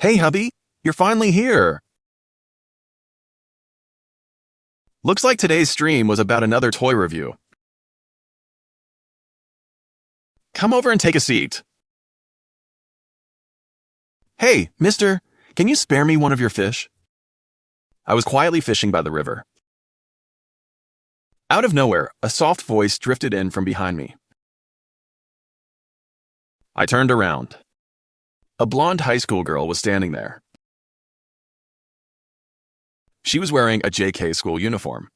Hey, hubby, you're finally here. Looks like today's stream was about another toy review. Come over and take a seat. Hey, mister, can you spare me one of your fish? I was quietly fishing by the river. Out of nowhere, a soft voice drifted in from behind me. I turned around. A blonde high school girl was standing there. She was wearing a JK school uniform.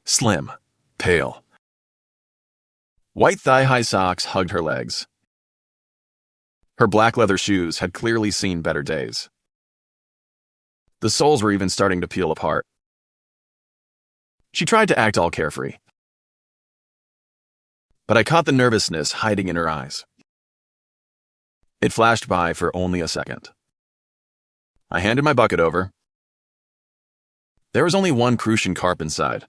Slim, pale. White thigh-high socks hugged her legs. Her black leather shoes had clearly seen better days. The soles were even starting to peel apart. She tried to act all carefree, but I caught the nervousness hiding in her eyes. It flashed by for only a second. I handed my bucket over. There was only one crucian carp inside.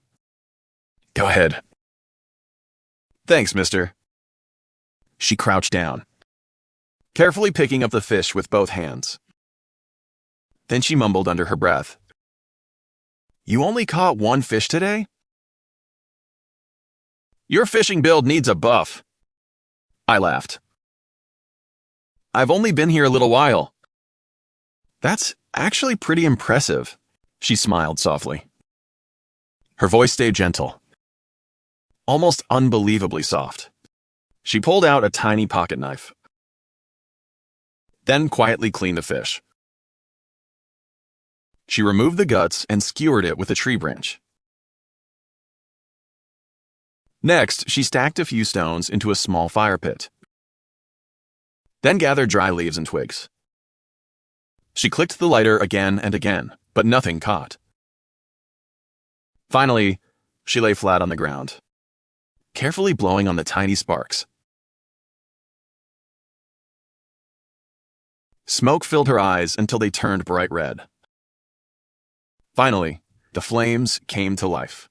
Go ahead. Thanks, mister. She crouched down, carefully picking up the fish with both hands. Then she mumbled under her breath. You only caught one fish today? Your fishing build needs a buff. I laughed. I've only been here a little while. That's actually pretty impressive, she smiled softly. Her voice stayed gentle, almost unbelievably soft. She pulled out a tiny pocket knife, then quietly cleaned the fish. She removed the guts and skewered it with a tree branch. Next, she stacked a few stones into a small fire pit, then gathered dry leaves and twigs. She clicked the lighter again and again, but nothing caught. Finally, she lay flat on the ground, carefully blowing on the tiny sparks. Smoke filled her eyes until they turned bright red. Finally, the flames came to life.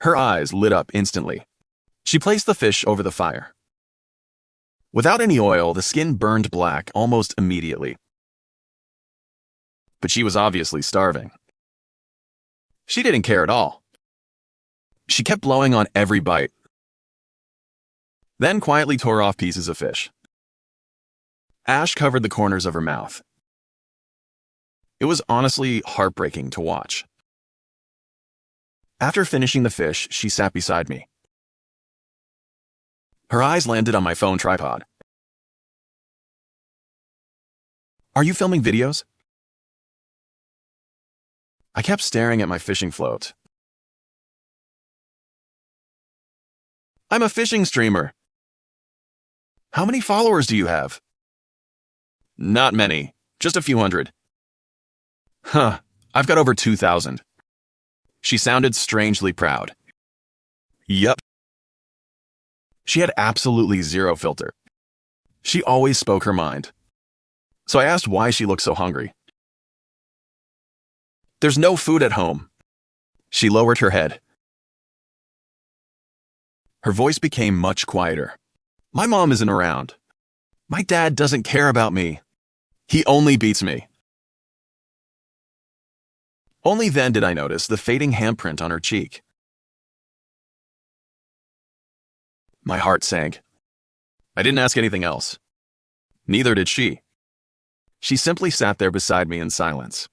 Her eyes lit up instantly. She placed the fish over the fire. Without any oil, the skin burned black almost immediately. But she was obviously starving. She didn't care at all. She kept blowing on every bite, then quietly tore off pieces of fish. Ash covered the corners of her mouth. It was honestly heartbreaking to watch. After finishing the fish, she sat beside me. Her eyes landed on my phone tripod. Are you filming videos? I kept staring at my fishing float. I'm a fishing streamer. How many followers do you have? Not many, just a few hundred. Huh, I've got over 2,000. She sounded strangely proud. Yup. She had absolutely zero filter. She always spoke her mind. So I asked why she looked so hungry. There's no food at home. She lowered her head. Her voice became much quieter. My mom isn't around. My dad doesn't care about me. He only beats me. Only then did I notice the fading handprint on her cheek. My heart sank. I didn't ask anything else. Neither did she. She simply sat there beside me in silence,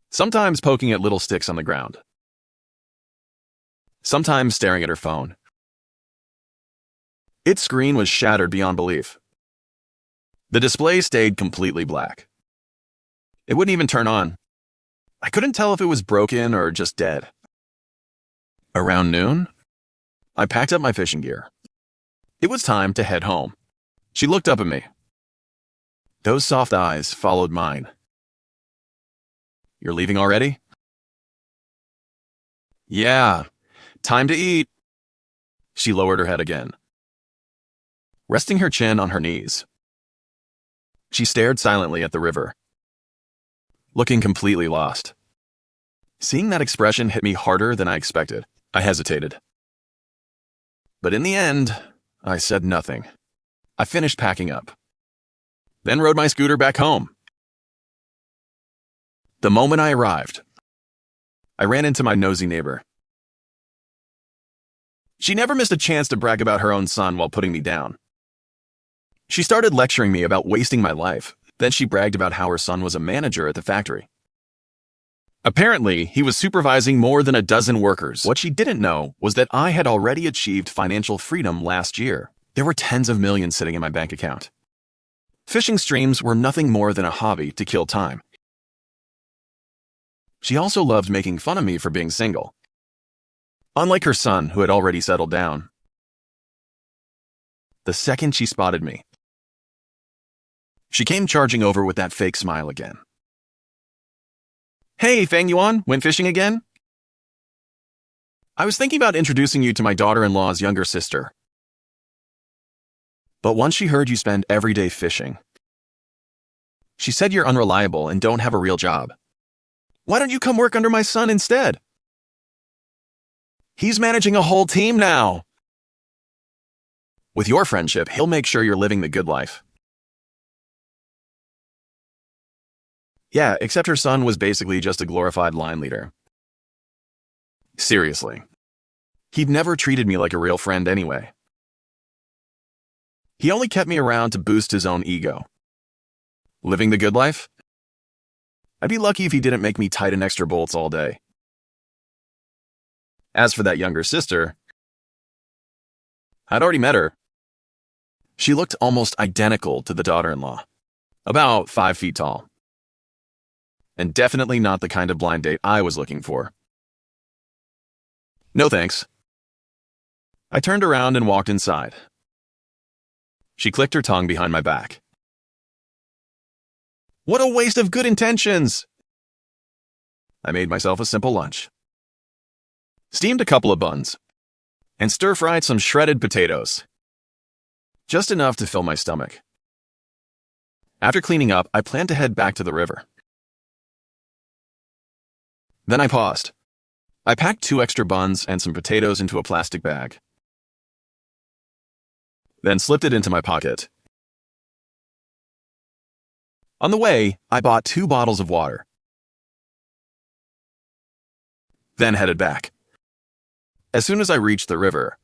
sometimes poking at little sticks on the ground, sometimes staring at her phone. Its screen was shattered beyond belief. The display stayed completely black. It wouldn't even turn on. I couldn't tell if it was broken or just dead. Around noon, I packed up my fishing gear. It was time to head home. She looked up at me. Those soft eyes followed mine. You're leaving already? Yeah, time to eat. She lowered her head again, resting her chin on her knees. She stared silently at the river, looking completely lost. Seeing that expression hit me harder than I expected. I hesitated. But in the end, I said nothing. I finished packing up. then rode my scooter back home. The moment I arrived, I ran into my nosy neighbor. She never missed a chance to brag about her own son while putting me down. She started lecturing me about wasting my life. Then she bragged about how her son was a manager at the factory. Apparently, he was supervising more than a dozen workers. What she didn't know was that I had already achieved financial freedom last year. There were tens of millions sitting in my bank account. Fishing streams were nothing more than a hobby to kill time. She also loved making fun of me for being single. Unlike her son, who had already settled down. The second she spotted me, she came charging over with that fake smile again. "Hey, Fang Yuan, went fishing again? I was thinking about introducing you to my daughter-in-law's younger sister. But once she heard you spend every day fishing, she said you're unreliable and don't have a real job. Why don't you come work under my son instead? He's managing a whole team now. With your friendship, he'll make sure you're living the good life." Yeah, except her son was basically just a glorified line leader. Seriously. He'd never treated me like a real friend anyway. He only kept me around to boost his own ego. Living the good life? I'd be lucky if he didn't make me tighten extra bolts all day. As for that younger sister, I'd already met her. She looked almost identical to the daughter-in-law, about 5 feet tall. And definitely not the kind of blind date I was looking for. No thanks. I turned around and walked inside. She clicked her tongue behind my back. What a waste of good intentions! I made myself a simple lunch. Steamed a couple of buns, and stir-fried some shredded potatoes. Just enough to fill my stomach. After cleaning up, I planned to head back to the river. Then I paused. I packed 2 extra buns and some potatoes into a plastic bag. Then slipped it into my pocket. On the way, I bought 2 bottles of water. Then headed back. As soon as I reached the river,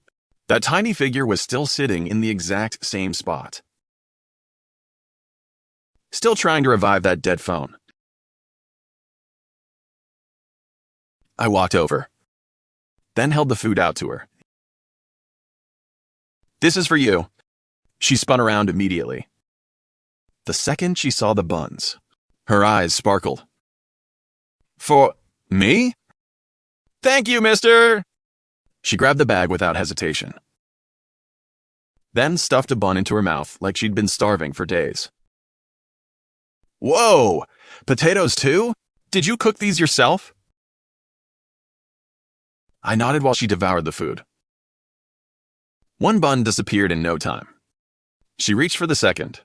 that tiny figure was still sitting in the exact same spot. Still trying to revive that dead phone. I walked over, then held the food out to her. This is for you. She spun around immediately. The second she saw the buns, her eyes sparkled. For me? Thank you, mister! She grabbed the bag without hesitation. Then stuffed a bun into her mouth like she'd been starving for days. Whoa! Potatoes too? Did you cook these yourself? I nodded while she devoured the food. 1 bun disappeared in no time. She reached for the second.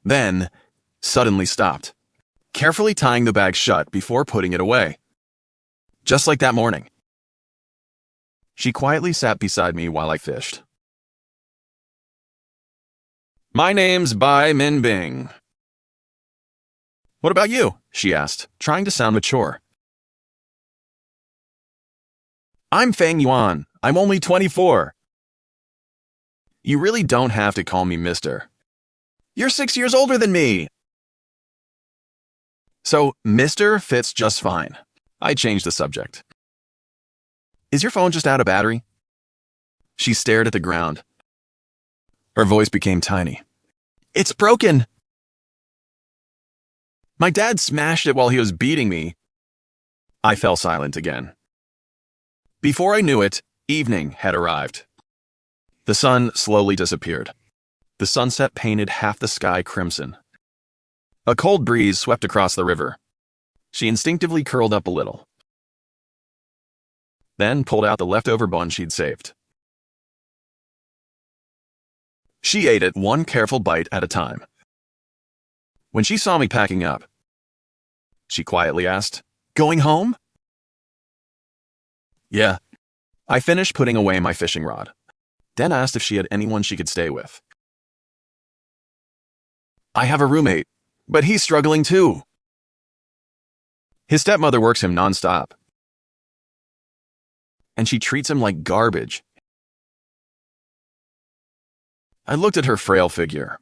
Then, suddenly stopped, carefully tying the bag shut before putting it away. Just like that morning. She quietly sat beside me while I fished. My name's Bai Minbing. What about you? She asked, trying to sound mature. I'm Fang Yuan. I'm only 24. You really don't have to call me mister. You're 6 years older than me. So, mister fits just fine. I changed the subject. Is your phone just out of battery? She stared at the ground. Her voice became tiny. It's broken. My dad smashed it while he was beating me. I fell silent again. Before I knew it, evening had arrived. The sun slowly disappeared. The sunset painted half the sky crimson. A cold breeze swept across the river. She instinctively curled up a little. Then pulled out the leftover bun she'd saved. She ate it 1 careful bite at a time. When she saw me packing up, she quietly asked, "Going home?" Yeah. I finished putting away my fishing rod, then asked if she had anyone she could stay with. I have a roommate, but he's struggling too. His stepmother works him nonstop, and she treats him like garbage. I looked at her frail figure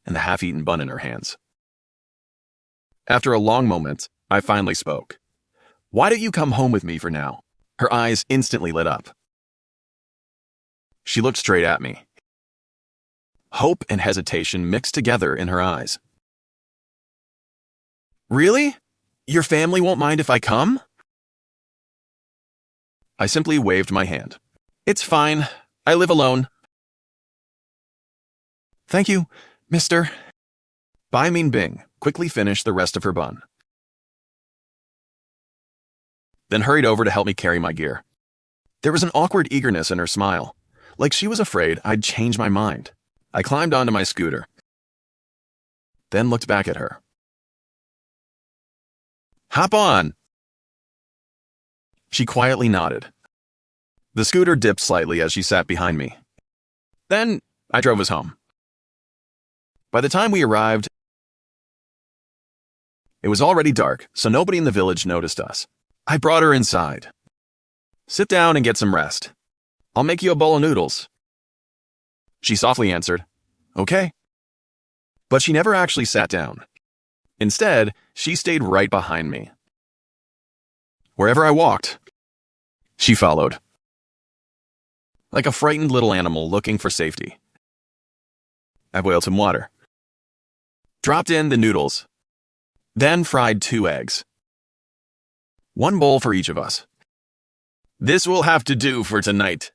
and the half-eaten bun in her hands. After a long moment, I finally spoke. Why don't you come home with me for now? Her eyes instantly lit up. She looked straight at me. Hope and hesitation mixed together in her eyes. Really? Your family won't mind if I come? I simply waved my hand. It's fine. I live alone. Thank you, Mr. Bai Minbing quickly finished the rest of her bun, then hurried over to help me carry my gear. There was an awkward eagerness in her smile, like she was afraid I'd change my mind. I climbed onto my scooter, then looked back at her. Hop on! She quietly nodded. The scooter dipped slightly as she sat behind me. Then I drove us home. By the time we arrived, it was already dark, so nobody in the village noticed us. I brought her inside. Sit down and get some rest. I'll make you a bowl of noodles. She softly answered, okay. But she never actually sat down. Instead, she stayed right behind me. Wherever I walked, she followed, like a frightened little animal looking for safety. I boiled some water, dropped in the noodles, then fried 2 eggs. 1 bowl for each of us. This will have to do for tonight.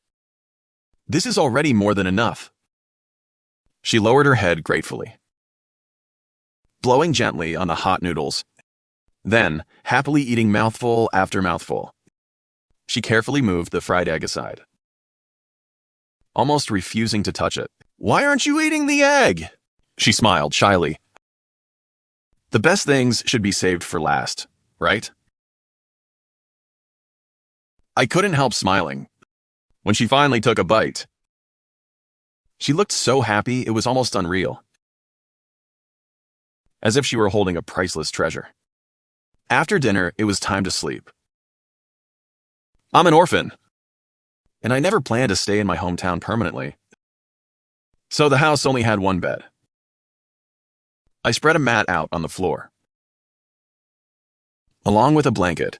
This is already more than enough. She lowered her head gratefully, blowing gently on the hot noodles, then happily eating mouthful after mouthful. She carefully moved the fried egg aside, almost refusing to touch it. Why aren't you eating the egg? She smiled shyly. The best things should be saved for last, right? I couldn't help smiling when she finally took a bite. She looked so happy it was almost unreal, as if she were holding a priceless treasure. After dinner, it was time to sleep. I'm an orphan, and I never planned to stay in my hometown permanently, so the house only had 1 bed. I spread a mat out on the floor, along with a blanket.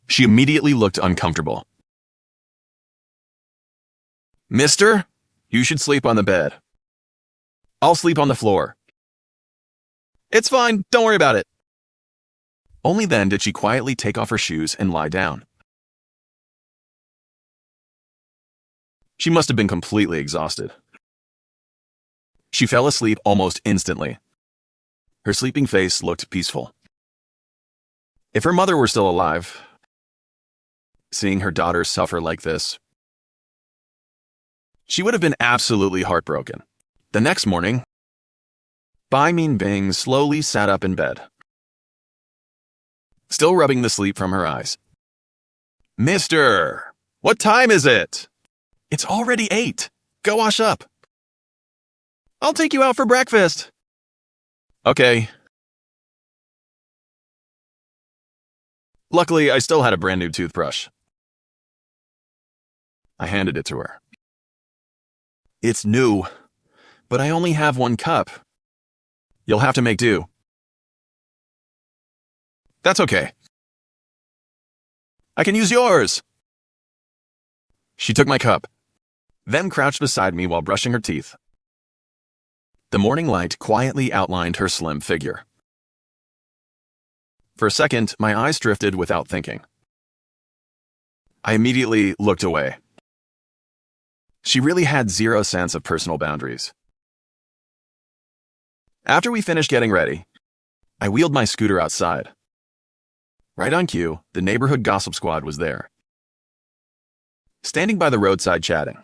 She immediately looked uncomfortable. Mister, you should sleep on the bed. I'll sleep on the floor. It's fine, don't worry about it. Only then did she quietly take off her shoes and lie down. She must have been completely exhausted. She fell asleep almost instantly. Her sleeping face looked peaceful. If her mother were still alive, seeing her daughter suffer like this, she would have been absolutely heartbroken. The next morning, Bai Minbing slowly sat up in bed, still rubbing the sleep from her eyes. Mister, what time is it? It's already 8. Go wash up. I'll take you out for breakfast. Okay. Luckily, I still had a brand new toothbrush. I handed it to her. It's new, but I only have 1 cup. You'll have to make do. That's okay. I can use yours. She took my cup, then crouched beside me while brushing her teeth. The morning light quietly outlined her slim figure. For a second, my eyes drifted without thinking. I immediately looked away. She really had 0 sense of personal boundaries. After we finished getting ready, I wheeled my scooter outside. Right on cue, the neighborhood gossip squad was there, standing by the roadside chatting.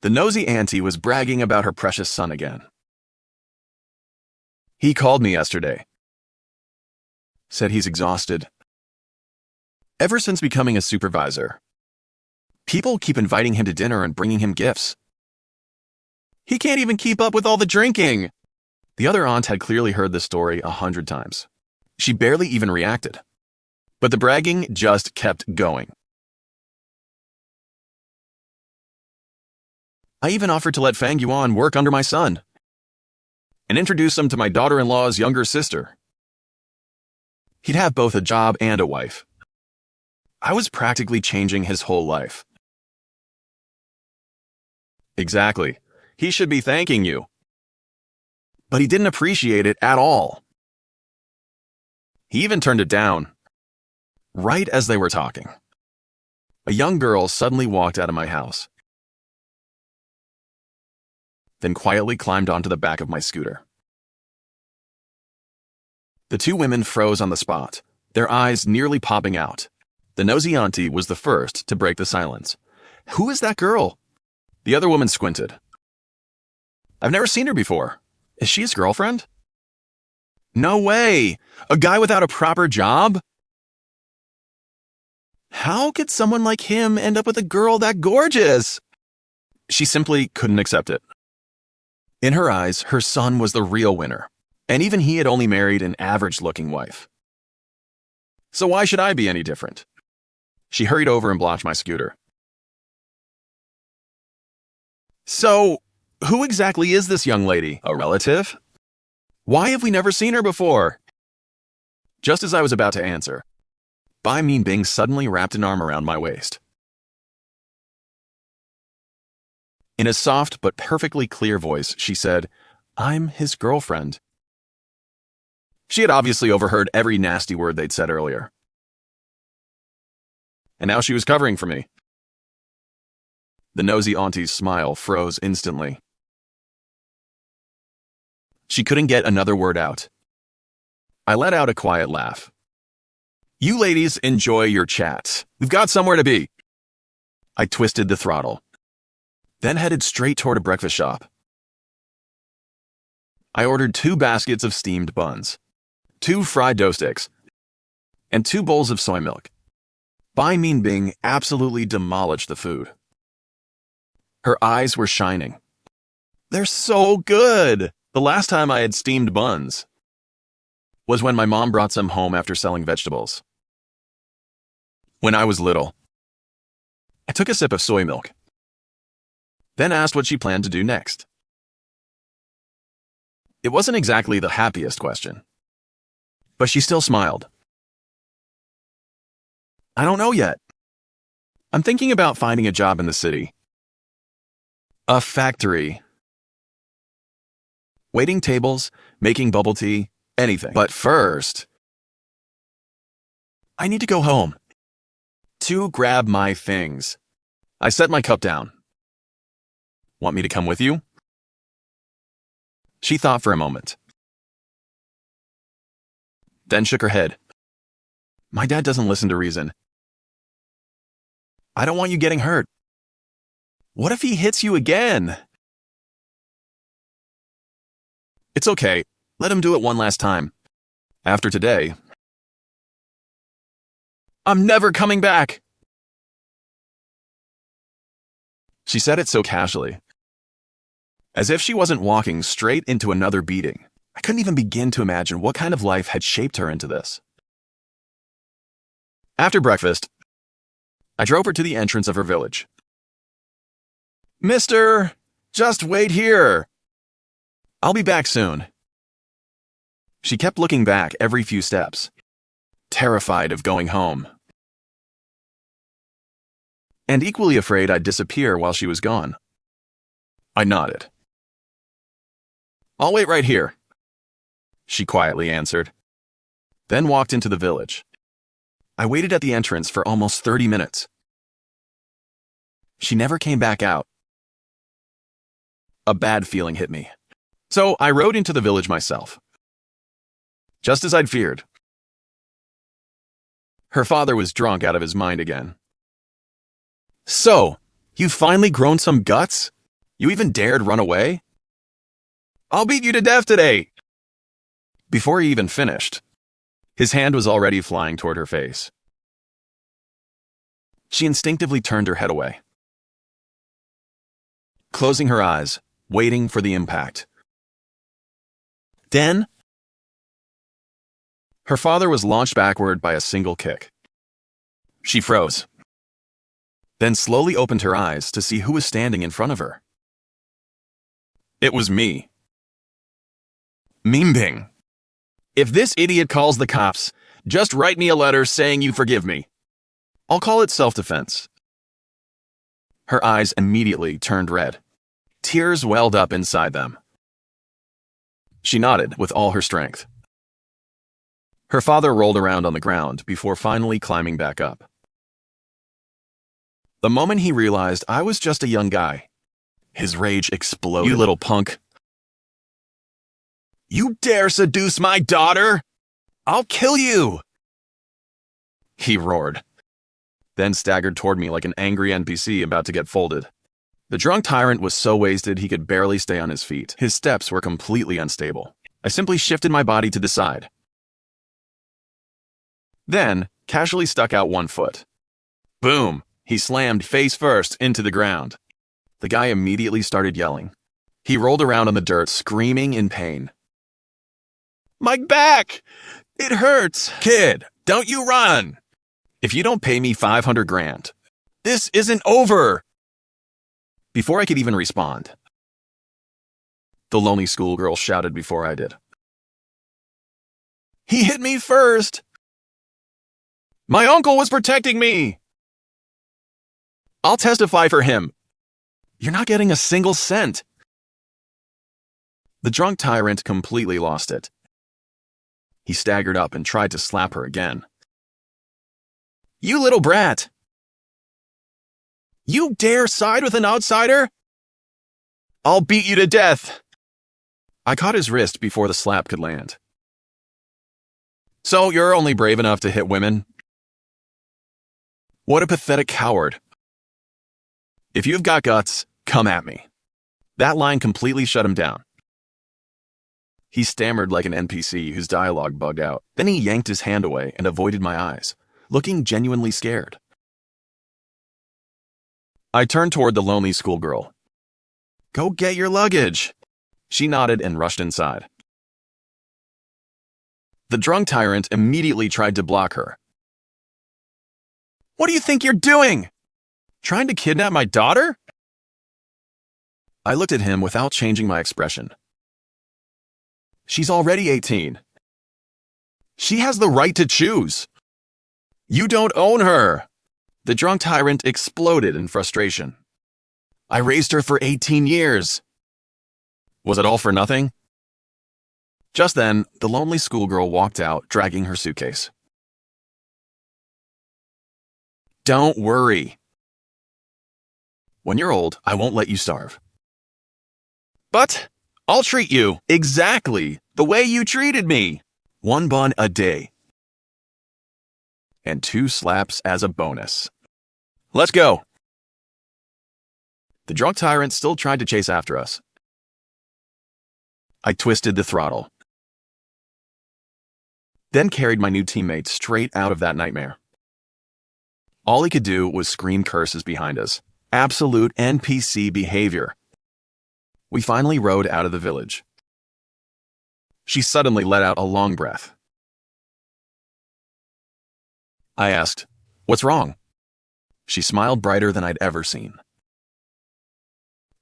The nosy auntie was bragging about her precious son again. He called me yesterday, said he's exhausted. Ever since becoming a supervisor, people keep inviting him to dinner and bringing him gifts. He can't even keep up with all the drinking. The other aunt had clearly heard the story 100 times. She barely even reacted. But the bragging just kept going. I even offered to let Fang Yuan work under my son and introduce him to my daughter-in-law's younger sister. He'd have both a job and a wife. I was practically changing his whole life. Exactly. He should be thanking you. But he didn't appreciate it at all. He even turned it down. Right as they were talking, a young girl suddenly walked out of my house, then quietly climbed onto the back of my scooter. The two women froze on the spot, their eyes nearly popping out. The nosy auntie was the first to break the silence. "Who is that girl?" The other woman squinted. "I've never seen her before. Is she his girlfriend?" "No way! A guy without a proper job? How could someone like him end up with a girl that gorgeous?" She simply couldn't accept it. In her eyes, her son was the real winner, and even he had only married an average-looking wife. So why should I be any different? She hurried over and blocked my scooter. "So, who exactly is this young lady? A relative? Why have we never seen her before?" Just as I was about to answer, Bai Minbing suddenly wrapped an arm around my waist. In a soft but perfectly clear voice, she said, "I'm his girlfriend." She had obviously overheard every nasty word they'd said earlier. And now she was covering for me. The nosy auntie's smile froze instantly. She couldn't get another word out. I let out a quiet laugh. "You ladies enjoy your chat. We've got somewhere to be." I twisted the throttle, then headed straight toward a breakfast shop. I ordered 2 baskets of steamed buns, 2 fried dough sticks, and 2 bowls of soy milk. Bai Minbing absolutely demolished the food. Her eyes were shining. "They're so good!" The last time I had steamed buns was when my mom brought some home after selling vegetables. When I was little, I took a sip of soy milk, then asked what she planned to do next. It wasn't exactly the happiest question, but she still smiled. "I don't know yet. I'm thinking about finding a job in the city. A factory. Waiting tables, making bubble tea, anything. But first, I need to go home to grab my things." I set my cup down. "Want me to come with you?" She thought for a moment, then shook her head. "My dad doesn't listen to reason. I don't want you getting hurt. What if he hits you again?" "It's okay. Let him do it one last time. After today, I'm never coming back." She said it so casually, as if she wasn't walking straight into another beating. I couldn't even begin to imagine what kind of life had shaped her into this. After breakfast, I drove her to the entrance of her village. "Mister, just wait here. I'll be back soon." She kept looking back every few steps, terrified of going home, and equally afraid I'd disappear while she was gone. I nodded. "I'll wait right here," she quietly answered, then walked into the village. I waited at the entrance for almost 30 minutes. She never came back out. A bad feeling hit me, so I rode into the village myself. Just as I'd feared, her father was drunk out of his mind again. "So, you've finally grown some guts? You even dared run away? I'll beat you to death today!" Before he even finished, his hand was already flying toward her face. She instinctively turned her head away. Closing her eyes, waiting for the impact. Then, her father was launched backward by a single kick. She froze, then slowly opened her eyes to see who was standing in front of her. It was me. Minbing. If this idiot calls the cops, just write me a letter saying you forgive me. I'll call it self-defense. Her eyes immediately turned red. Tears welled up inside them. She nodded with all her strength. Her father rolled around on the ground before finally climbing back up. The moment he realized I was just a young guy, his rage exploded. You little punk. You dare seduce my daughter? I'll kill you! He roared, then staggered toward me like an angry NPC about to get folded. The drunk tyrant was so wasted he could barely stay on his feet. His steps were completely unstable. I simply shifted my body to the side, then casually stuck out one foot. Boom! He slammed face first into the ground. The guy immediately started yelling. He rolled around on the dirt, screaming in pain. My back! It hurts! Kid, don't you run! If you don't pay me 500 grand, this isn't over! Before I could even respond, the lonely schoolgirl shouted before I did. He hit me first! My uncle was protecting me! I'll testify for him. You're not getting a single cent. The drunk tyrant completely lost it. He staggered up and tried to slap her again. You little brat! You dare side with an outsider? I'll beat you to death! I caught his wrist before the slap could land. So you're only brave enough to hit women? What a pathetic coward. If you've got guts, come at me. That line completely shut him down. He stammered like an NPC whose dialogue bugged out. Then he yanked his hand away and avoided my eyes, looking genuinely scared. I turned toward the lonely schoolgirl. Go get your luggage. She nodded and rushed inside. The drunk tyrant immediately tried to block her. What do you think you're doing? Trying to kidnap my daughter? I looked at him without changing my expression. She's already 18. She has the right to choose. You don't own her. The drunk tyrant exploded in frustration. I raised her for 18 years. Was it all for nothing? Just then, the lonely schoolgirl walked out, dragging her suitcase. Don't worry. When you're old, I won't let you starve. But I'll treat you exactly the way you treated me. 1 bun a day. And 2 slaps as a bonus. Let's go. The drunk tyrant still tried to chase after us. I twisted the throttle, then carried my new teammate straight out of that nightmare. All he could do was scream curses behind us. Absolute NPC behavior. We finally rode out of the village. She suddenly let out a long breath. I asked, "What's wrong?" She smiled brighter than I'd ever seen.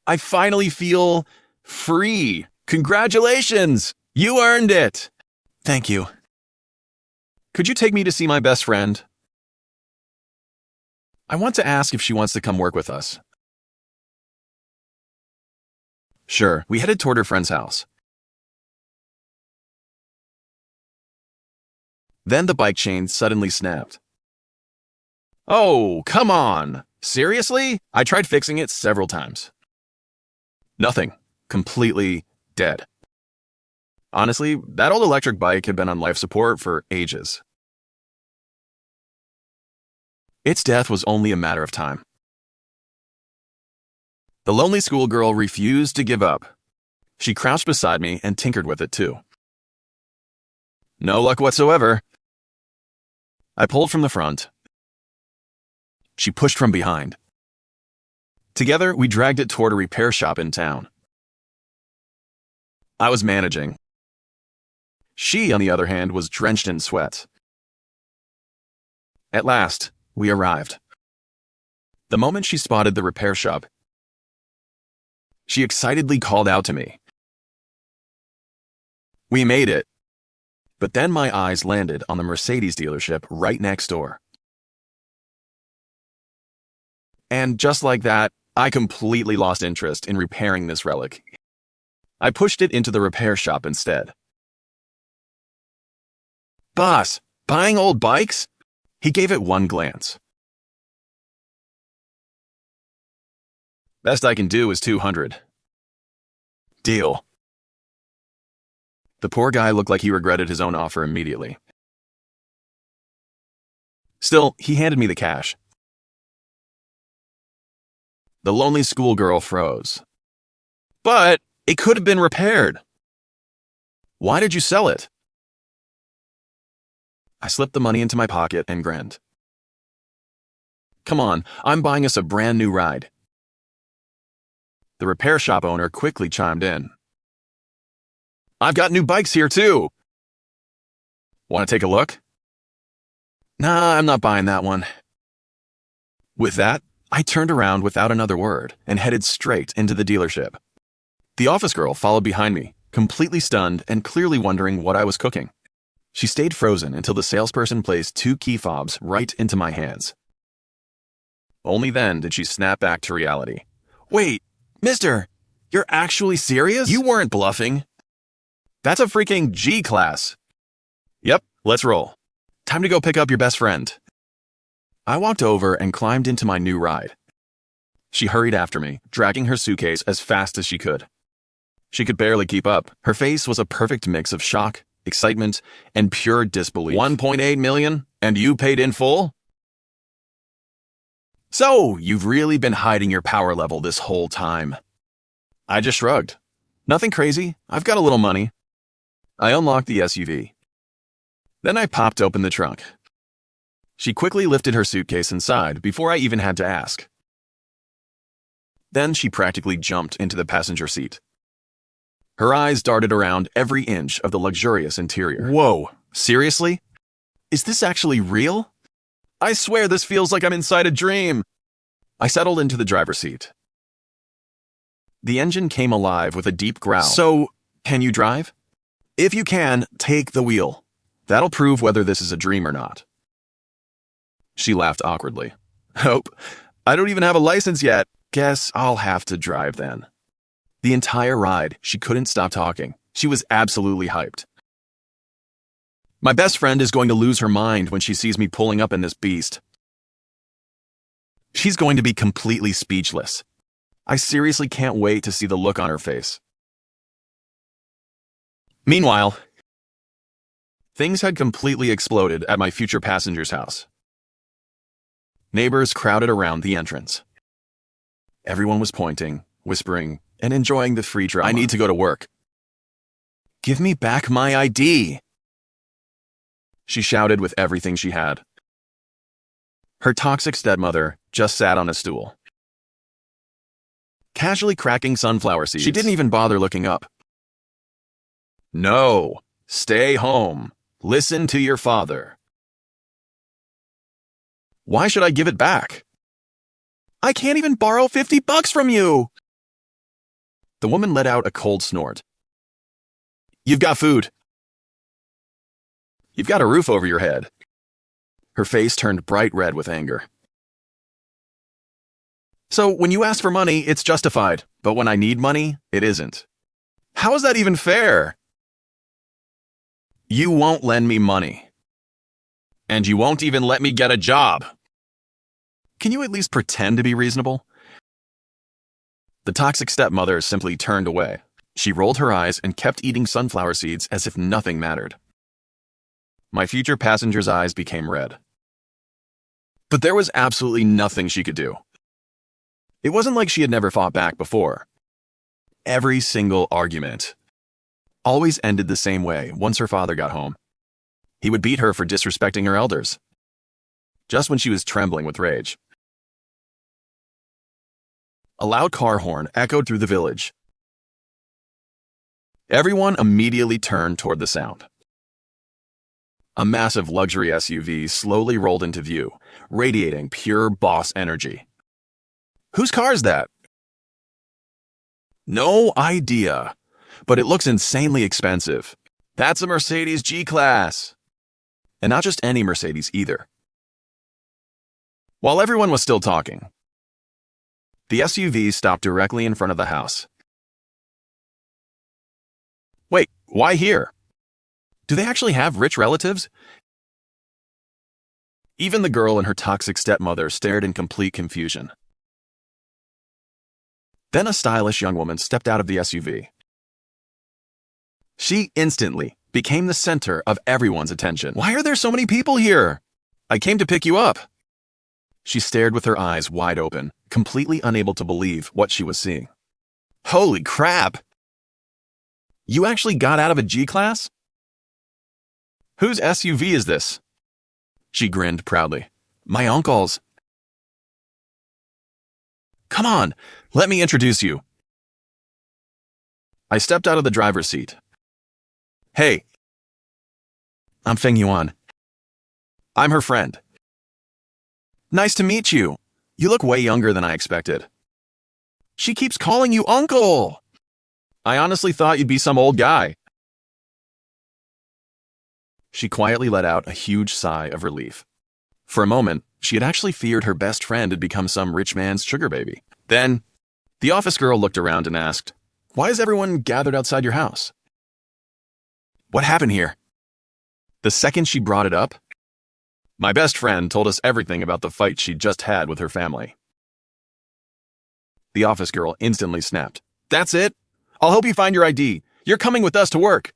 I finally feel free. Congratulations! You earned it! Thank you. Could you take me to see my best friend? I want to ask if she wants to come work with us. Sure, we headed toward her friend's house. Then the bike chain suddenly snapped. Oh, come on! Seriously? I tried fixing it several times. Nothing. Completely dead. Honestly, that old electric bike had been on life support for ages. Its death was only a matter of time. The lonely schoolgirl refused to give up. She crouched beside me and tinkered with it too. No luck whatsoever. I pulled from the front. She pushed from behind. Together, we dragged it toward a repair shop in town. I was managing. She, on the other hand, was drenched in sweat. At last, we arrived. The moment she spotted the repair shop, she excitedly called out to me. We made it. But then my eyes landed on the Mercedes dealership right next door. And just like that, I completely lost interest in repairing this relic. I pushed it into the repair shop instead. Boss, buying old bikes? He gave it one glance. Best I can do is 200. Deal. The poor guy looked like he regretted his own offer immediately. Still, he handed me the cash. The lonely schoolgirl froze. But it could have been repaired. Why did you sell it? I slipped the money into my pocket and grinned. Come on, I'm buying us a brand new ride. The repair shop owner quickly chimed in. I've got new bikes here too. Want to take a look? Nah, I'm not buying that one. With that, I turned around without another word and headed straight into the dealership. The office girl followed behind me, completely stunned and clearly wondering what I was cooking. She stayed frozen until the salesperson placed 2 key fobs right into my hands. Only then did she snap back to reality. Wait, mister, you're actually serious? You weren't bluffing. That's a freaking G-class. Yep, let's roll. Time to go pick up your best friend. I walked over and climbed into my new ride. She hurried after me, dragging her suitcase as fast as she could. She could barely keep up. Her face was a perfect mix of shock, excitement, and pure disbelief. 1.8 million, and you paid in full? So, you've really been hiding your power level this whole time. I just shrugged. Nothing crazy, I've got a little money. I unlocked the SUV. Then I popped open the trunk. She quickly lifted her suitcase inside before I even had to ask. Then she practically jumped into the passenger seat. Her eyes darted around every inch of the luxurious interior. Whoa, seriously? Is this actually real? I swear this feels like I'm inside a dream. I settled into the driver's seat. The engine came alive with a deep growl. So, can you drive? If you can, take the wheel. That'll prove whether this is a dream or not. She laughed awkwardly. Hope, I don't even have a license yet. Guess I'll have to drive then. The entire ride, she couldn't stop talking. She was absolutely hyped. My best friend is going to lose her mind when she sees me pulling up in this beast. She's going to be completely speechless. I seriously can't wait to see the look on her face. Meanwhile, things had completely exploded at my future passenger's house. Neighbors crowded around the entrance. Everyone was pointing, whispering, and enjoying the free drama. I need to go to work. Give me back my ID! She shouted with everything she had. Her toxic stepmother just sat on a stool, casually cracking sunflower seeds. She didn't even bother looking up. No, stay home. Listen to your father. Why should I give it back? I can't even borrow $50 from you! The woman let out a cold snort. You've got food. You've got a roof over your head. Her face turned bright red with anger. So when you ask for money, it's justified, but when I need money, it isn't. How is that even fair? You won't lend me money. And you won't even let me get a job. Can you at least pretend to be reasonable? The toxic stepmother simply turned away. She rolled her eyes and kept eating sunflower seeds as if nothing mattered. My future passenger's eyes became red. But there was absolutely nothing she could do. It wasn't like she had never fought back before. Every single argument always ended the same way once her father got home. He would beat her for disrespecting her elders, just when she was trembling with rage. A loud car horn echoed through the village. Everyone immediately turned toward the sound. A massive luxury SUV slowly rolled into view, radiating pure boss energy. Whose car is that? No idea, but it looks insanely expensive. That's a Mercedes G-Class. And not just any Mercedes either. While everyone was still talking, the SUV stopped directly in front of the house. Wait, why here? Do they actually have rich relatives? Even the girl and her toxic stepmother stared in complete confusion. Then a stylish young woman stepped out of the SUV. She instantly became the center of everyone's attention. Why are there so many people here? I came to pick you up. She stared with her eyes wide open, completely unable to believe what she was seeing. Holy crap! You actually got out of a G-Class? Whose SUV is this? She grinned proudly. My uncle's. Come on, let me introduce you. I stepped out of the driver's seat. Hey, I'm Fang Yuan. I'm her friend. Nice to meet you. You look way younger than I expected. She keeps calling you uncle. I honestly thought you'd be some old guy. She quietly let out a huge sigh of relief. For a moment, she had actually feared her best friend had become some rich man's sugar baby. Then, the office girl looked around and asked, "Why is everyone gathered outside your house? What happened here?" The second she brought it up, my best friend told us everything about the fight she'd just had with her family. The office girl instantly snapped. That's it? I'll help you find your ID. You're coming with us to work.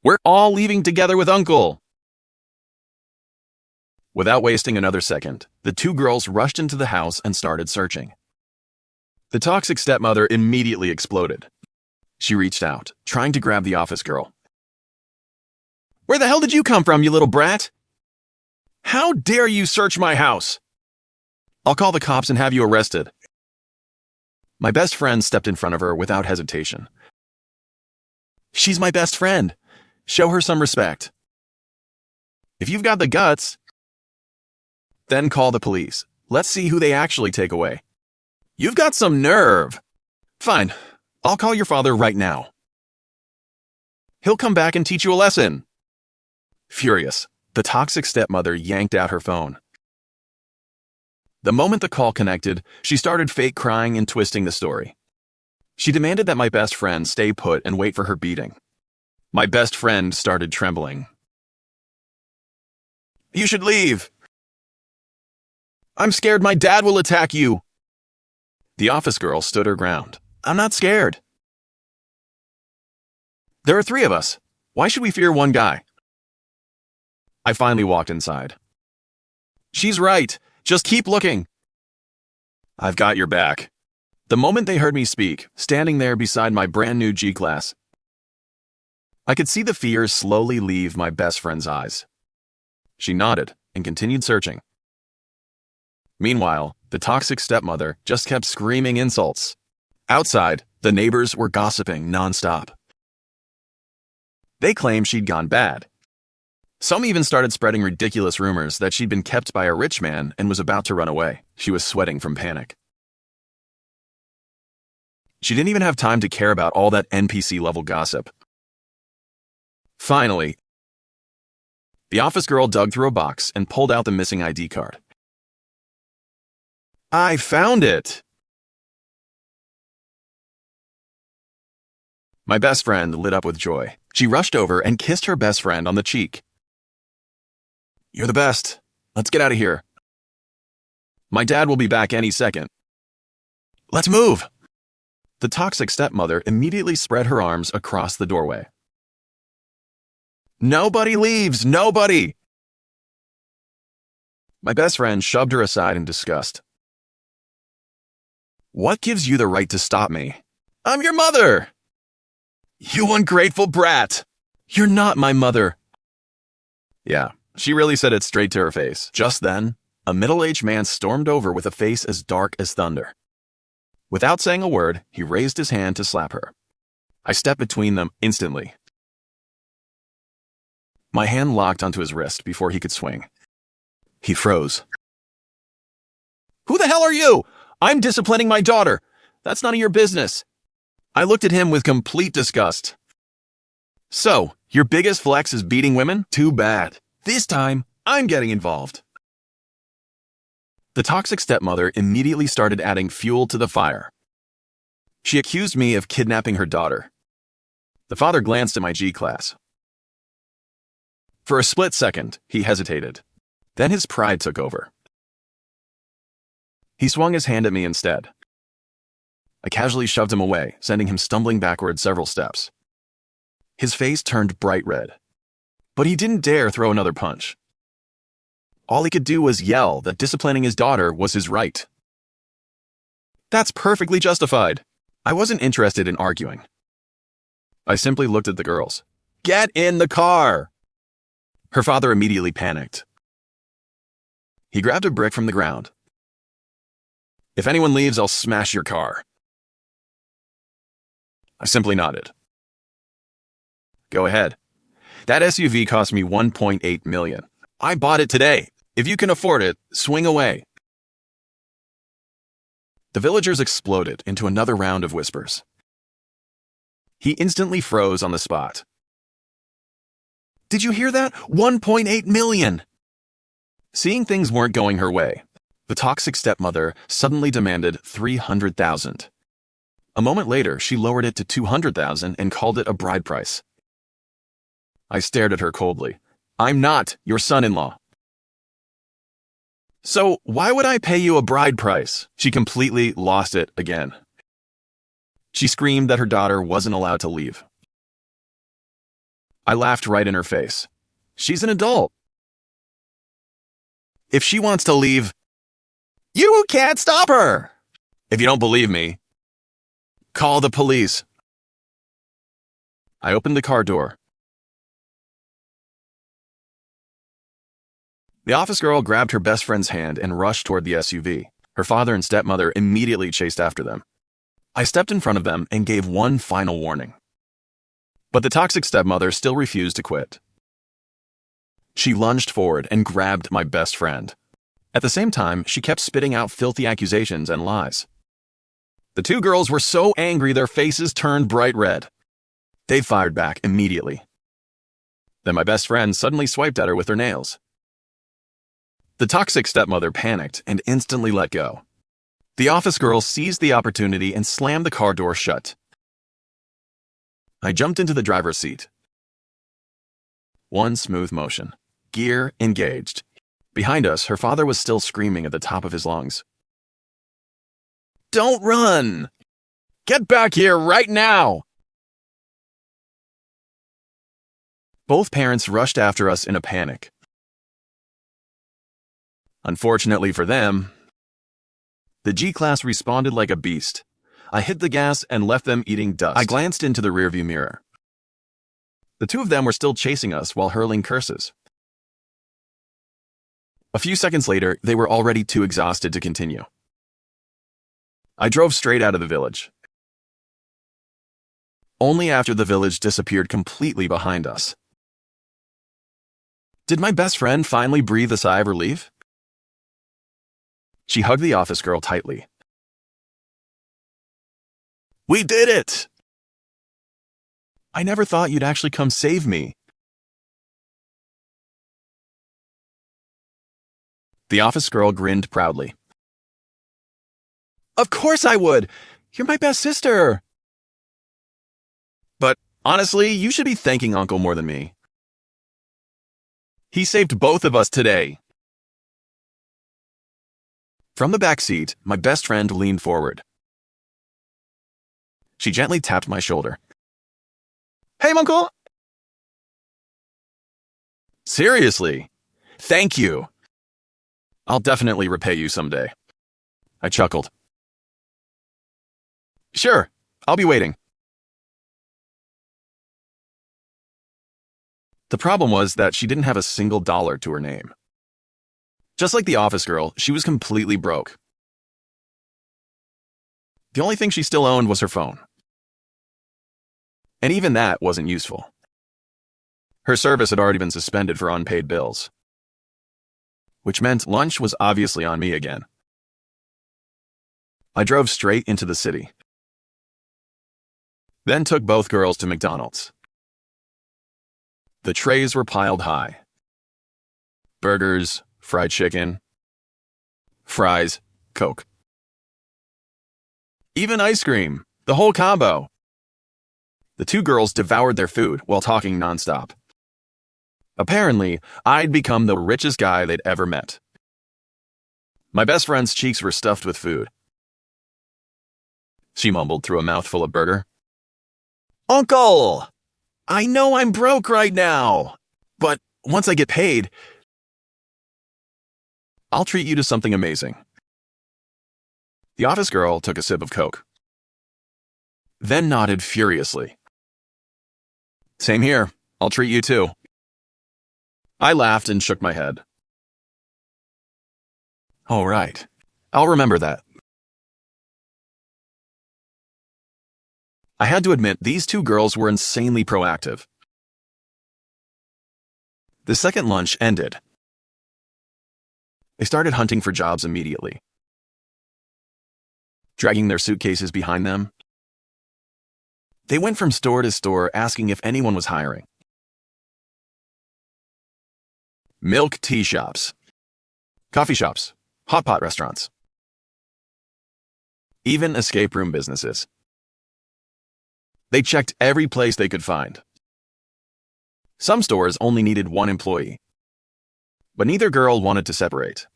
We're all leaving together with Uncle. Without wasting another second, the two girls rushed into the house and started searching. The toxic stepmother immediately exploded. She reached out, trying to grab the office girl. Where the hell did you come from, you little brat? How dare you search my house? I'll call the cops and have you arrested. My best friend stepped in front of her without hesitation. She's my best friend. Show her some respect. If you've got the guts, then call the police. Let's see who they actually take away. You've got some nerve. Fine, I'll call your father right now. He'll come back and teach you a lesson. Furious, the toxic stepmother yanked out her phone. The moment the call connected, she started fake crying and twisting the story. She demanded that my best friend stay put and wait for her beating. My best friend started trembling. You should leave. I'm scared my dad will attack you. The office girl stood her ground. I'm not scared. There are 3 of us. Why should we fear one guy? I finally walked inside. She's right. Just keep looking. I've got your back. The moment they heard me speak, standing there beside my brand new G-Class, I could see the fear slowly leave my best friend's eyes. She nodded and continued searching. Meanwhile, the toxic stepmother just kept screaming insults. Outside, the neighbors were gossiping nonstop. They claimed she'd gone bad. Some even started spreading ridiculous rumors that she'd been kept by a rich man and was about to run away. She was sweating from panic. She didn't even have time to care about all that NPC-level gossip. Finally, the office girl dug through a box and pulled out the missing ID card. I found it! My best friend lit up with joy. She rushed over and kissed her best friend on the cheek. You're the best. Let's get out of here. My dad will be back any second. Let's move! The toxic stepmother immediately spread her arms across the doorway. Nobody leaves! Nobody! My best friend shoved her aside in disgust. What gives you the right to stop me? I'm your mother! You ungrateful brat! You're not my mother. Yeah, she really said it straight to her face. Just then, a middle-aged man stormed over with a face as dark as thunder. Without saying a word, he raised his hand to slap her. I stepped between them instantly. My hand locked onto his wrist before he could swing. He froze. "Who the hell are you? I'm disciplining my daughter. That's none of your business." I looked at him with complete disgust. "So, your biggest flex is beating women? Too bad. This time, I'm getting involved." The toxic stepmother immediately started adding fuel to the fire. She accused me of kidnapping her daughter. The father glanced at my G class. For a split second, he hesitated. Then his pride took over. He swung his hand at me instead. I casually shoved him away, sending him stumbling backward several steps. His face turned bright red, but he didn't dare throw another punch. All he could do was yell that disciplining his daughter was his right. That's perfectly justified. I wasn't interested in arguing. I simply looked at the girls. "Get in the car!" Her father immediately panicked. He grabbed a brick from the ground. "If anyone leaves, I'll smash your car." I simply nodded. "Go ahead. That SUV cost me $1.8 million. I bought it today. If you can afford it, swing away." The villagers exploded into another round of whispers. He instantly froze on the spot. "Did you hear that? $1.8 million!" Seeing things weren't going her way, the toxic stepmother suddenly demanded $300,000. A moment later, she lowered it to $200,000 and called it a bride price. I stared at her coldly. "I'm not your son-in-law." "So why would I pay you a bride price?" She completely lost it again. She screamed that her daughter wasn't allowed to leave. I laughed right in her face. "She's an adult. If she wants to leave, you can't stop her. If you don't believe me, call the police." I opened the car door. The office girl grabbed her best friend's hand and rushed toward the SUV. Her father and stepmother immediately chased after them. I stepped in front of them and gave one final warning. But the toxic stepmother still refused to quit. She lunged forward and grabbed my best friend. At the same time, she kept spitting out filthy accusations and lies. The two girls were so angry their faces turned bright red. They fired back immediately. Then my best friend suddenly swiped at her with her nails. The toxic stepmother panicked and instantly let go. The office girl seized the opportunity and slammed the car door shut. I jumped into the driver's seat. One smooth motion. Gear engaged. Behind us, her father was still screaming at the top of his lungs. "Don't run! Get back here right now!" Both parents rushed after us in a panic. Unfortunately for them, the G-Class responded like a beast. I hit the gas and left them eating dust. I glanced into the rearview mirror. The two of them were still chasing us while hurling curses. A few seconds later, they were already too exhausted to continue. I drove straight out of the village. Only after the village disappeared completely behind us. Did my best friend finally breathe a sigh of relief? She hugged the office girl tightly. "We did it! I never thought you'd actually come save me." The office girl grinned proudly. "Of course I would! You're my best sister!" "But honestly, you should be thanking Uncle more than me. He saved both of us today." From the back seat, my best friend leaned forward. She gently tapped my shoulder. "Hey, Uncle!" "Seriously? Thank you. I'll definitely repay you someday." I chuckled. "Sure, I'll be waiting." The problem was that she didn't have a single dollar to her name. Just like the office girl, she was completely broke. The only thing she still owned was her phone. and even that wasn't useful. Her service had already been suspended for unpaid bills, which meant lunch was obviously on me again. I drove straight into the city, then took both girls to McDonald's. The trays were piled high. Burgers, fried chicken, fries, Coke. Even ice cream, the whole combo. The two girls devoured their food while talking nonstop. Apparently, I'd become the richest guy they'd ever met. My best friend's cheeks were stuffed with food. She mumbled through a mouthful of burger. "Uncle! I know I'm broke right now, but once I get paid, I'll treat you to something amazing." The office girl took a sip of Coke, then nodded furiously. "Same here. I'll treat you too." I laughed and shook my head. "All right. I'll remember that." I had to admit, these two girls were insanely proactive. The second lunch ended. They started hunting for jobs immediately, dragging their suitcases behind them. They went from store to store asking if anyone was hiring. Milk tea shops, coffee shops, hot pot restaurants, even escape room businesses. They checked every place they could find. Some stores only needed one employee, but neither girl wanted to separate.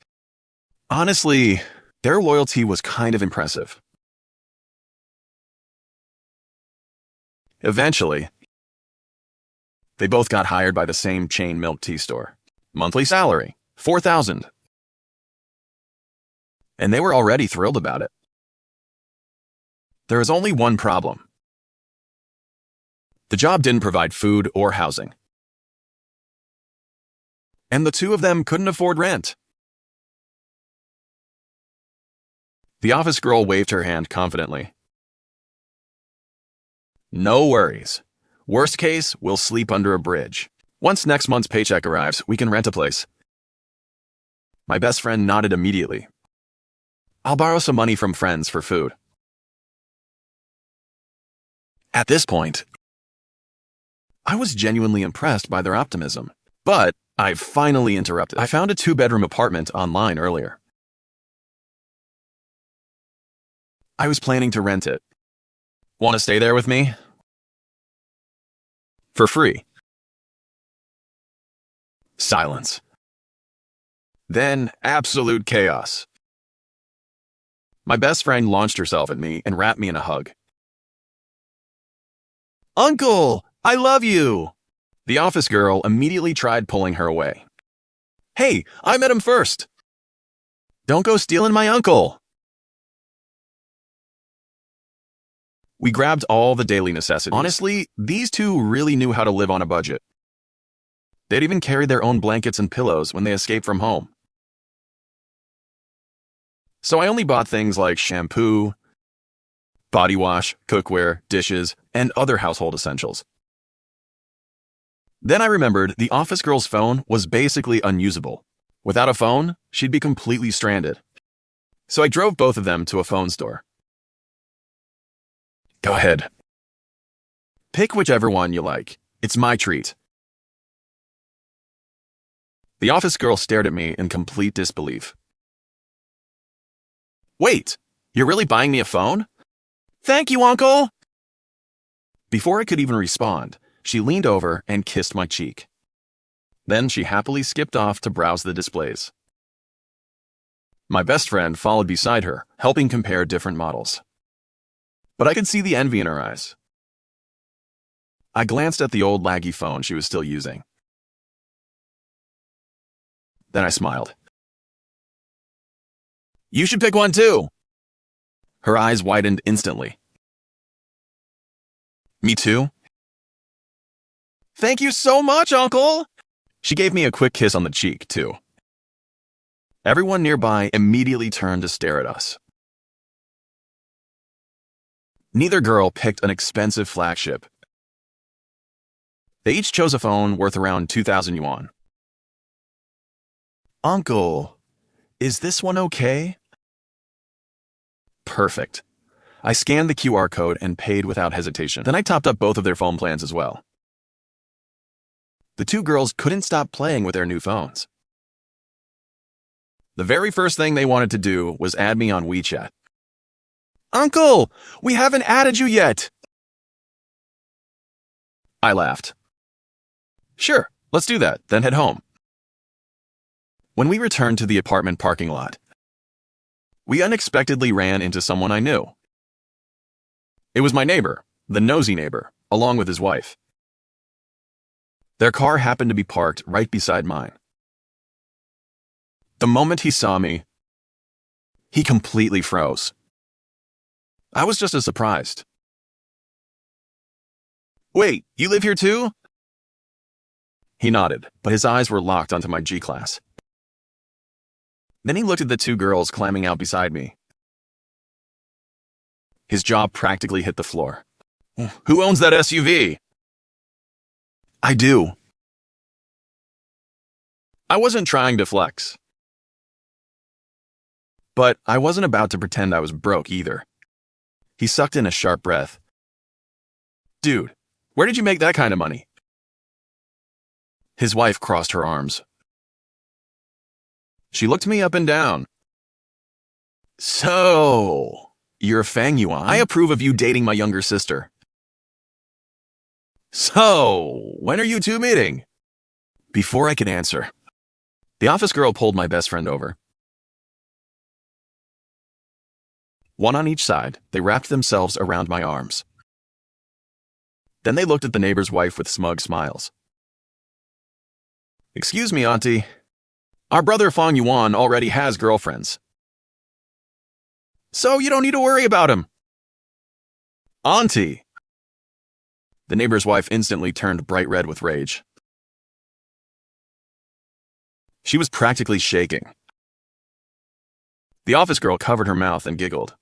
Honestly, their loyalty was kind of impressive. Eventually, they both got hired by the same chain milk tea store. Monthly salary, $4,000. And they were already thrilled about it. There was only one problem. The job didn't provide food or housing. And the two of them couldn't afford rent. The office girl waved her hand confidently. "No worries. Worst case, we'll sleep under a bridge. Once next month's paycheck arrives, we can rent a place." My best friend nodded immediately. "I'll borrow some money from friends for food." At this point, I was genuinely impressed by their optimism, but I finally interrupted. I found a 2-bedroom apartment online earlier. I was planning to rent it. "Want to stay there with me?" "For free." Silence. Then absolute chaos. My best friend launched herself at me and wrapped me in a hug. "Uncle, I love you!" The office girl immediately tried pulling her away. "Hey, I met him first. Don't go stealing my uncle." We grabbed all the daily necessities. Honestly, these two really knew how to live on a budget. They'd even carried their own blankets and pillows when they escaped from home. So I only bought things like shampoo, body wash, cookware, dishes, and other household essentials. Then I remembered the office girl's phone was basically unusable. Without a phone, she'd be completely stranded. So I drove both of them to a phone store. "Go ahead. Pick whichever one you like. It's my treat." The office girl stared at me in complete disbelief. "Wait, you're really buying me a phone? Thank you, Uncle!" Before I could even respond, she leaned over and kissed my cheek. Then she happily skipped off to browse the displays. My best friend followed beside her, helping compare different models. But I could see the envy in her eyes. I glanced at the old laggy phone she was still using. Then I smiled. "You should pick one too." Her eyes widened instantly. "Me too?" "Thank you so much, Uncle!" She gave me a quick kiss on the cheek, too. Everyone nearby immediately turned to stare at us. Neither girl picked an expensive flagship, They each chose a phone worth around 2,000 yuan. Uncle, is this one okay? Perfect. I scanned the QR code and paid without hesitation. Then I topped up both of their phone plans as well. The two girls couldn't stop playing with their new phones. The very first thing they wanted to do was add me on WeChat. Uncle, we haven't added you yet. I laughed. Sure, let's do that, then head home. When we returned to the apartment parking lot, we unexpectedly ran into someone I knew. It was my neighbor, the nosy neighbor, along with his wife. Their car happened to be parked right beside mine. The moment he saw me, he completely froze. I was just as surprised. Wait, you live here too? He nodded, but his eyes were locked onto my G-Class. Then he looked at the two girls climbing out beside me. His jaw practically hit the floor. Who owns that SUV? I do. I wasn't trying to flex. But I wasn't about to pretend I was broke either. He sucked in a sharp breath. Dude, where did you make that kind of money? His wife crossed her arms. She looked me up and down. So, you're Fang Yuan? I approve of you dating my younger sister. So, when are you two meeting? Before I could answer, the office girl pulled my best friend over. One on each side, they wrapped themselves around my arms. Then they looked at the neighbor's wife with smug smiles. Excuse me, Auntie. Our brother Fang Yuan already has girlfriends. So you don't need to worry about him. Auntie! The neighbor's wife instantly turned bright red with rage. She was practically shaking. The office girl covered her mouth and giggled.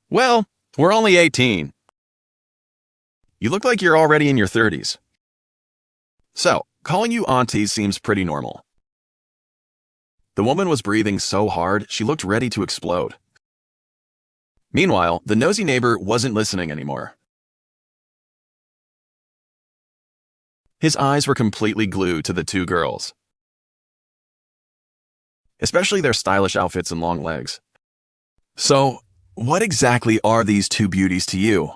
Well, we're only 18. You look like you're already in your 30s. So, calling you auntie seems pretty normal. The woman was breathing so hard, she looked ready to explode. Meanwhile, the nosy neighbor wasn't listening anymore. His eyes were completely glued to the two girls, especially their stylish outfits and long legs. So, what exactly are these two beauties to you?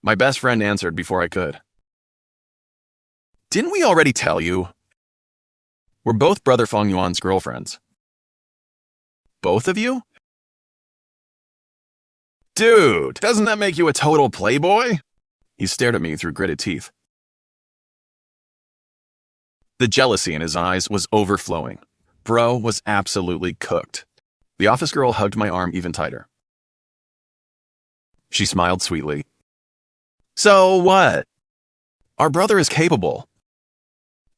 My best friend answered before I could. Didn't we already tell you? We're both Brother Fang Yuan's girlfriends. Both of you? Dude, doesn't that make you a total playboy? He stared at me through gritted teeth. The jealousy in his eyes was overflowing. Bro was absolutely cooked. The office girl hugged my arm even tighter. She smiled sweetly. So what? Our brother is capable.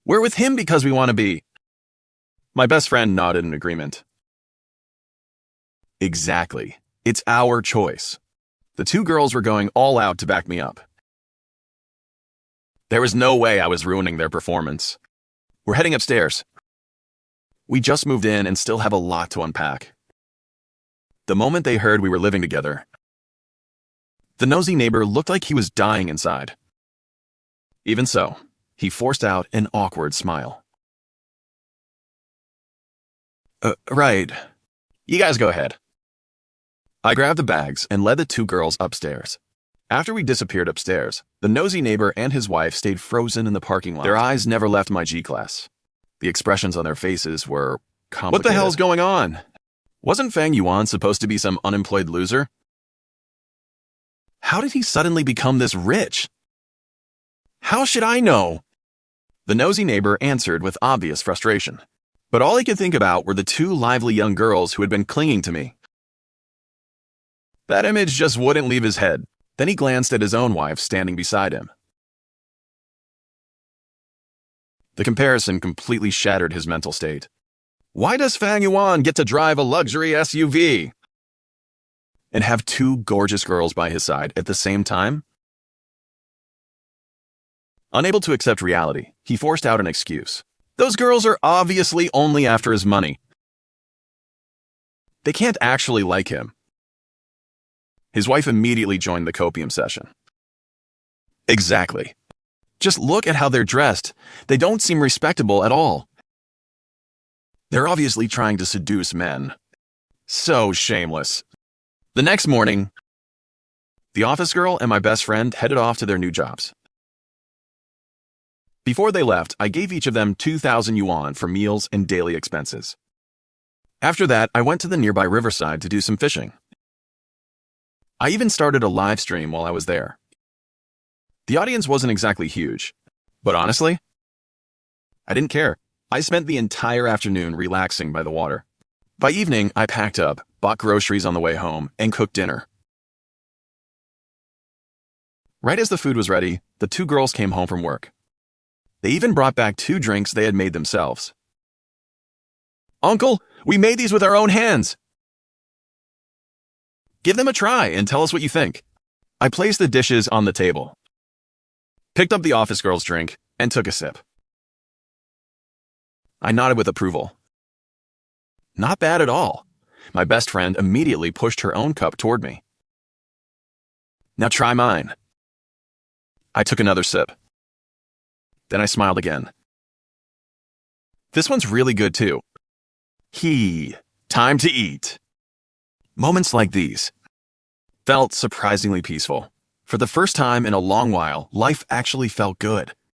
We're with him because we want to be. My best friend nodded in agreement. Exactly. It's our choice. The two girls were going all out to back me up. There was no way I was ruining their performance. We're heading upstairs. We just moved in and still have a lot to unpack. The moment they heard we were living together, the nosy neighbor looked like he was dying inside. Even so, he forced out an awkward smile. Right. You guys go ahead. I grabbed the bags and led the two girls upstairs. After we disappeared upstairs, the nosy neighbor and his wife stayed frozen in the parking lot. Their eyes never left my G-Class. The expressions on their faces were complicated. What the hell's going on? Wasn't Fang Yuan supposed to be some unemployed loser? How did he suddenly become this rich? How should I know? The nosy neighbor answered with obvious frustration. But all he could think about were the two lively young girls who had been clinging to me. That image just wouldn't leave his head. Then he glanced at his own wife standing beside him. The comparison completely shattered his mental state. Why does Fang Yuan get to drive a luxury SUV? And have two gorgeous girls by his side at the same time? Unable to accept reality, he forced out an excuse. Those girls are obviously only after his money. They can't actually like him. His wife immediately joined the copium session. Exactly. Just look at how they're dressed. They don't seem respectable at all. They're obviously trying to seduce men. So shameless. The next morning, the office girl and my best friend headed off to their new jobs. Before they left, I gave each of them 2,000 yuan for meals and daily expenses. After that, I went to the nearby riverside to do some fishing. I even started a live stream while I was there. The audience wasn't exactly huge, but honestly, I didn't care. I spent the entire afternoon relaxing by the water. By evening, I packed up, bought groceries on the way home, and cooked dinner. Right as the food was ready, the two girls came home from work. They even brought back 2 drinks they had made themselves. "Uncle, we made these with our own hands." "Give them a try and tell us what you think." I placed the dishes on the table, picked up the office girl's drink, and took a sip. I nodded with approval. Not bad at all. My best friend immediately pushed her own cup toward me. "Now try mine." I took another sip. Then I smiled again. "This one's really good too." Time to eat. Moments like these felt surprisingly peaceful. For the first time in a long while, life actually felt good.